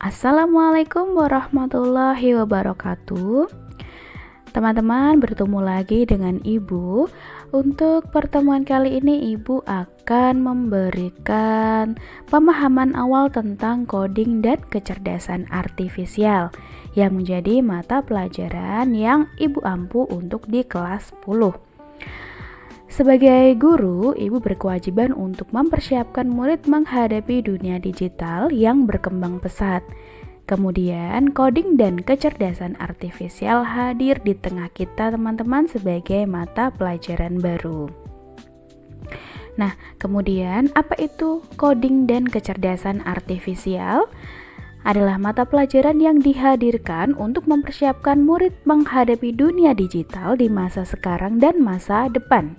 Assalamualaikum warahmatullahi wabarakatuh. Teman-teman, bertemu lagi dengan Ibu. Untuk pertemuan kali ini Ibu akan memberikan pemahaman awal tentang coding dan kecerdasan artifisial yang menjadi mata pelajaran yang Ibu ampu untuk di kelas 10. Sebagai guru, Ibu berkewajiban untuk mempersiapkan murid menghadapi dunia digital yang berkembang pesat. Kemudian, coding dan kecerdasan artifisial hadir di tengah kita teman-teman sebagai mata pelajaran baru. Nah, kemudian apa itu coding dan kecerdasan artifisial? Adalah mata pelajaran yang dihadirkan untuk mempersiapkan murid menghadapi dunia digital di masa sekarang dan masa depan.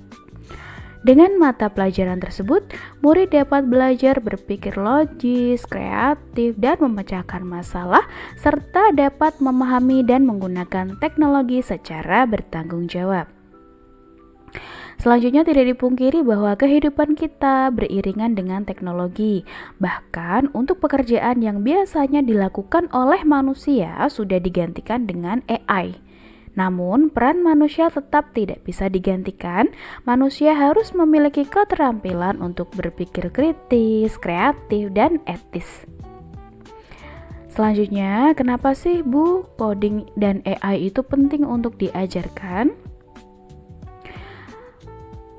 Dengan mata pelajaran tersebut, murid dapat belajar berpikir logis, kreatif, dan memecahkan masalah, serta dapat memahami dan menggunakan teknologi secara bertanggung jawab. Selanjutnya, tidak dipungkiri bahwa kehidupan kita beriringan dengan teknologi. Bahkan untuk pekerjaan yang biasanya dilakukan oleh manusia sudah digantikan dengan AI. Namun, peran manusia tetap tidak bisa digantikan. Manusia harus memiliki keterampilan untuk berpikir kritis, kreatif, dan etis. Selanjutnya, kenapa sih Bu, coding dan AI itu penting untuk diajarkan?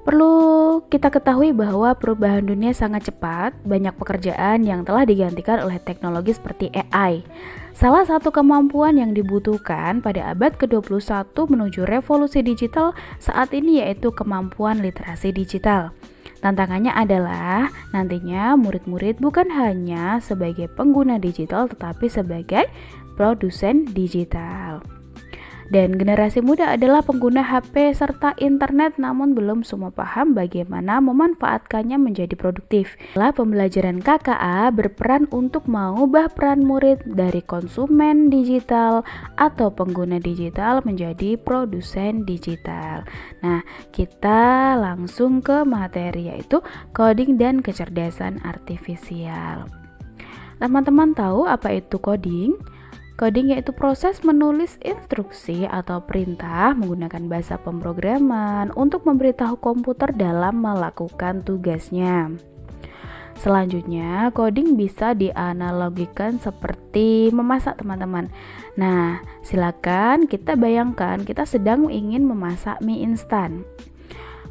Perlu kita ketahui bahwa perubahan dunia sangat cepat, banyak pekerjaan yang telah digantikan oleh teknologi seperti AI. Salah satu kemampuan yang dibutuhkan pada abad ke-21 menuju revolusi digital saat ini yaitu kemampuan literasi digital. Tantangannya adalah nantinya murid-murid bukan hanya sebagai pengguna digital tetapi sebagai produsen digital. Dan generasi muda adalah pengguna HP serta internet namun belum semua paham bagaimana memanfaatkannya menjadi produktif. Pembelajaran KKA berperan untuk mengubah peran murid dari konsumen digital atau pengguna digital menjadi produsen digital. Nah, kita langsung ke materi yaitu coding dan kecerdasan artifisial. Teman-teman tahu apa itu coding? Coding yaitu proses menulis instruksi atau perintah menggunakan bahasa pemrograman untuk memberitahu komputer dalam melakukan tugasnya. Selanjutnya, coding bisa dianalogikan seperti memasak teman-teman. Nah, silakan kita bayangkan kita sedang ingin memasak mie instan.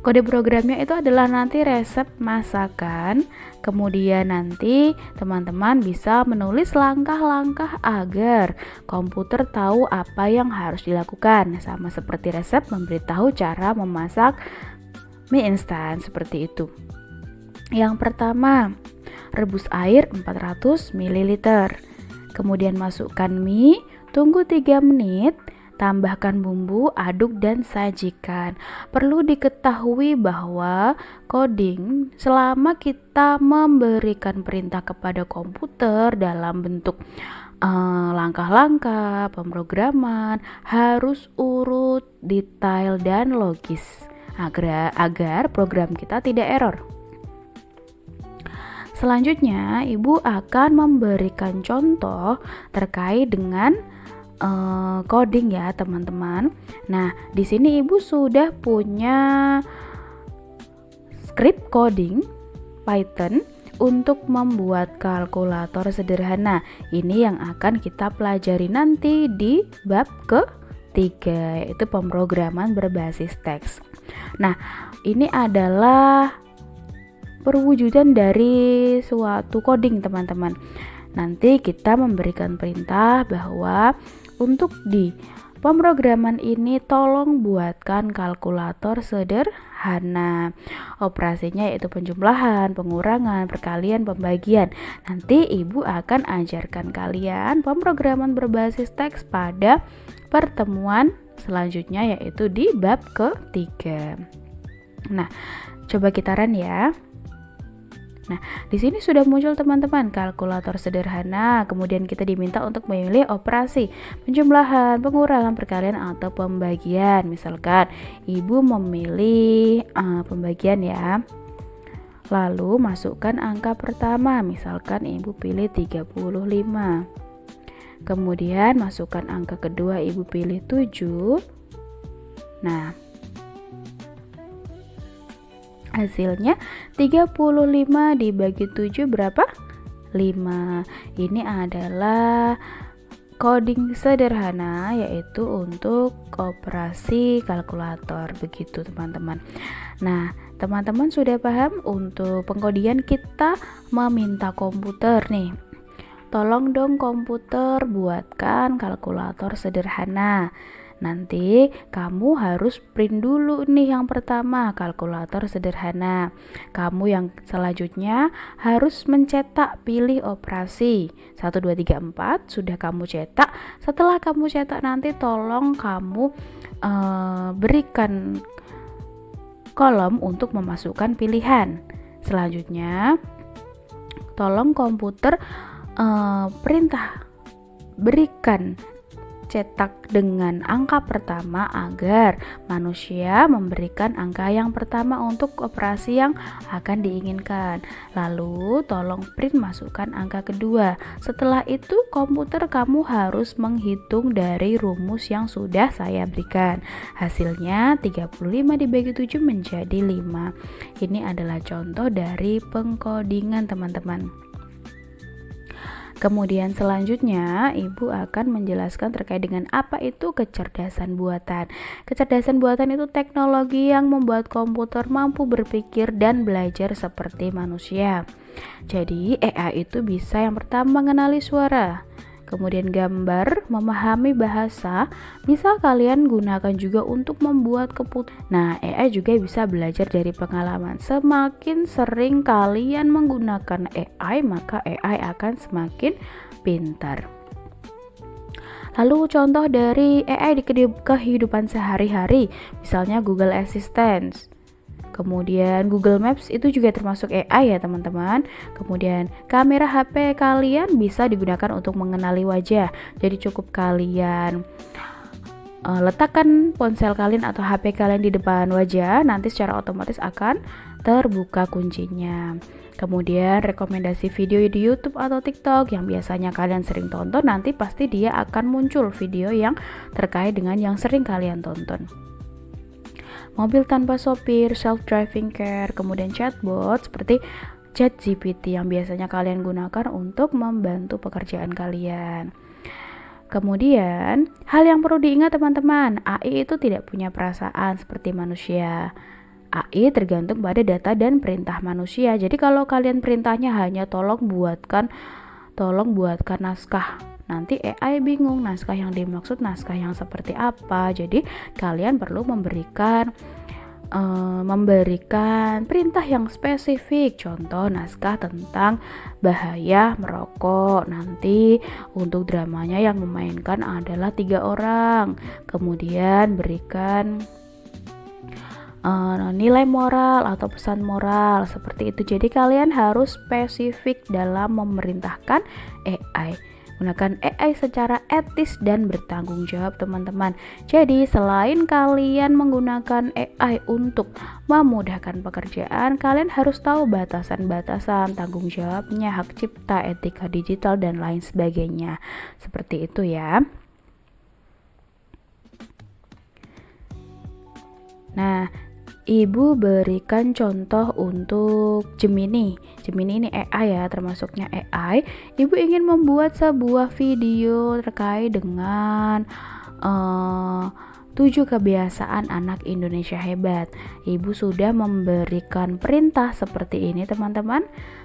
Kode programnya itu adalah nanti resep masakan, kemudian nanti teman-teman bisa menulis langkah-langkah agar komputer tahu apa yang harus dilakukan, sama seperti resep memberitahu cara memasak mie instan seperti itu. Yang pertama, rebus air 400 ml, kemudian masukkan mie, tunggu 3 menit, tambahkan bumbu, aduk dan sajikan. Perlu diketahui bahwa coding selama kita memberikan perintah kepada komputer dalam bentuk langkah-langkah pemrograman harus urut, detail dan logis agar program kita tidak error. Selanjutnya, Ibu akan memberikan contoh terkait dengan coding ya teman-teman. Nah, di sini Ibu sudah punya script coding Python untuk membuat kalkulator sederhana. Ini yang akan kita pelajari nanti di bab ketiga, yaitu pemrograman berbasis teks. Nah, ini adalah perwujudan dari suatu coding teman-teman. Nanti kita memberikan perintah bahwa untuk di pemrograman ini tolong buatkan kalkulator sederhana. Operasinya yaitu penjumlahan, pengurangan, perkalian, pembagian. Nanti Ibu akan ajarkan kalian pemrograman berbasis teks pada pertemuan selanjutnya yaitu di bab ketiga. Nah, coba kita run ya. Nah, di sini sudah muncul teman-teman kalkulator sederhana. Kemudian kita diminta untuk memilih operasi penjumlahan, pengurangan, perkalian atau pembagian. Misalkan Ibu memilih pembagian ya. Lalu masukkan angka pertama. Misalkan Ibu pilih 35. Kemudian masukkan angka kedua, Ibu pilih 7. Nah, hasilnya 35 dibagi 7 berapa? 5. Ini adalah coding sederhana, yaitu untuk operasi kalkulator, begitu teman-teman. Nah, teman-teman sudah paham untuk pengkodian kita meminta komputer nih. Tolong dong komputer buatkan kalkulator sederhana. Nanti kamu harus print dulu nih yang pertama, kalkulator sederhana. Kamu yang selanjutnya harus mencetak, pilih operasi 1, 2, 3, 4. Sudah kamu cetak. Setelah kamu cetak nanti tolong kamu berikan kolom untuk memasukkan pilihan. Selanjutnya tolong komputer berikan cetak dengan angka pertama agar manusia memberikan angka yang pertama untuk operasi yang akan diinginkan. Lalu tolong print masukkan angka kedua. Setelah itu komputer kamu harus menghitung dari rumus yang sudah saya berikan. Hasilnya 35 dibagi 7 menjadi 5. Ini adalah contoh dari pengkodingan teman-teman. Kemudian selanjutnya Ibu akan menjelaskan terkait dengan apa itu kecerdasan buatan. Kecerdasan buatan itu teknologi yang membuat komputer mampu berpikir dan belajar seperti manusia. Jadi AI itu bisa yang pertama mengenali suara, kemudian gambar, memahami bahasa, bisa kalian gunakan juga untuk membuat keputusan. Nah, AI juga bisa belajar dari pengalaman. Semakin sering kalian menggunakan AI, maka AI akan semakin pintar. Lalu contoh dari AI di kehidupan sehari-hari, misalnya Google Assistant. Kemudian Google Maps itu juga termasuk AI ya teman-teman. Kemudian kamera HP kalian bisa digunakan untuk mengenali wajah. Jadi cukup kalian letakkan ponsel kalian atau HP kalian di depan wajah, nanti secara otomatis akan terbuka kuncinya. Kemudian rekomendasi video di YouTube atau TikTok yang biasanya kalian sering tonton, nanti pasti dia akan muncul video yang terkait dengan yang sering kalian tonton. Mobil tanpa sopir, self-driving car, kemudian chatbot seperti ChatGPT yang biasanya kalian gunakan untuk membantu pekerjaan kalian. Kemudian, hal yang perlu diingat teman-teman, AI itu tidak punya perasaan seperti manusia. AI tergantung pada data dan perintah manusia. Jadi kalau kalian perintahnya hanya tolong buatkan naskah, nanti AI bingung naskah yang dimaksud naskah yang seperti apa. Jadi kalian perlu memberikan perintah yang spesifik. Contoh naskah tentang bahaya merokok. Nanti untuk dramanya yang memainkan adalah 3 orang. Kemudian berikan nilai moral atau pesan moral seperti itu. Jadi kalian harus spesifik dalam memerintahkan AI. Gunakan AI secara etis dan bertanggung jawab teman-teman. Jadi selain kalian menggunakan AI untuk memudahkan pekerjaan, kalian harus tahu batasan-batasan, tanggung jawabnya, hak cipta, etika digital dan lain sebagainya. Seperti itu ya. Nah, Ibu berikan contoh untuk Gemini. Gemini ini AI ya, termasuknya AI. Ibu ingin membuat sebuah video terkait dengan 7 kebiasaan anak Indonesia hebat. Ibu sudah memberikan perintah seperti ini teman-teman.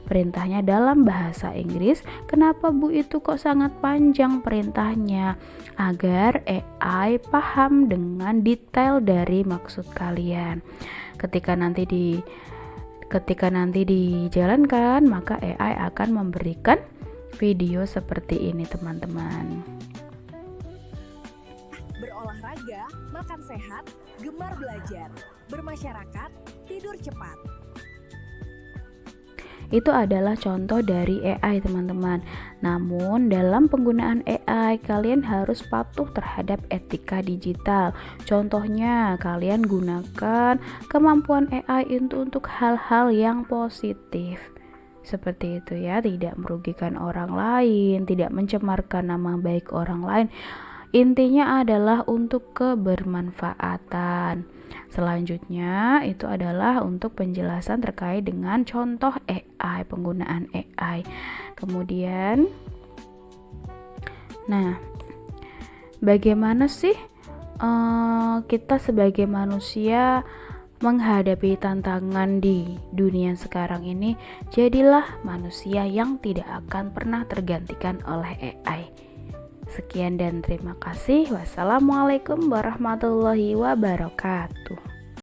Perintahnya dalam bahasa Inggris. Kenapa Bu itu kok sangat panjang perintahnya? Agar AI paham dengan detail dari maksud kalian. Ketika nanti dijalankan, maka AI akan memberikan video seperti ini teman-teman. Berolahraga, makan sehat, gemar belajar, bermasyarakat, tidur cepat. Itu adalah contoh dari AI teman-teman. Namun dalam penggunaan AI kalian harus patuh terhadap etika digital. Contohnya kalian gunakan kemampuan AI untuk hal-hal yang positif. Seperti itu ya, tidak merugikan orang lain, tidak mencemarkan nama baik orang lain. Intinya adalah untuk kebermanfaatan. Selanjutnya itu adalah untuk penjelasan terkait dengan contoh AI, penggunaan AI. Kemudian, nah, bagaimana sih kita sebagai manusia menghadapi tantangan di dunia sekarang ini? Jadilah manusia yang tidak akan pernah tergantikan oleh AI. Sekian dan terima kasih. Wassalamualaikum warahmatullahi wabarakatuh.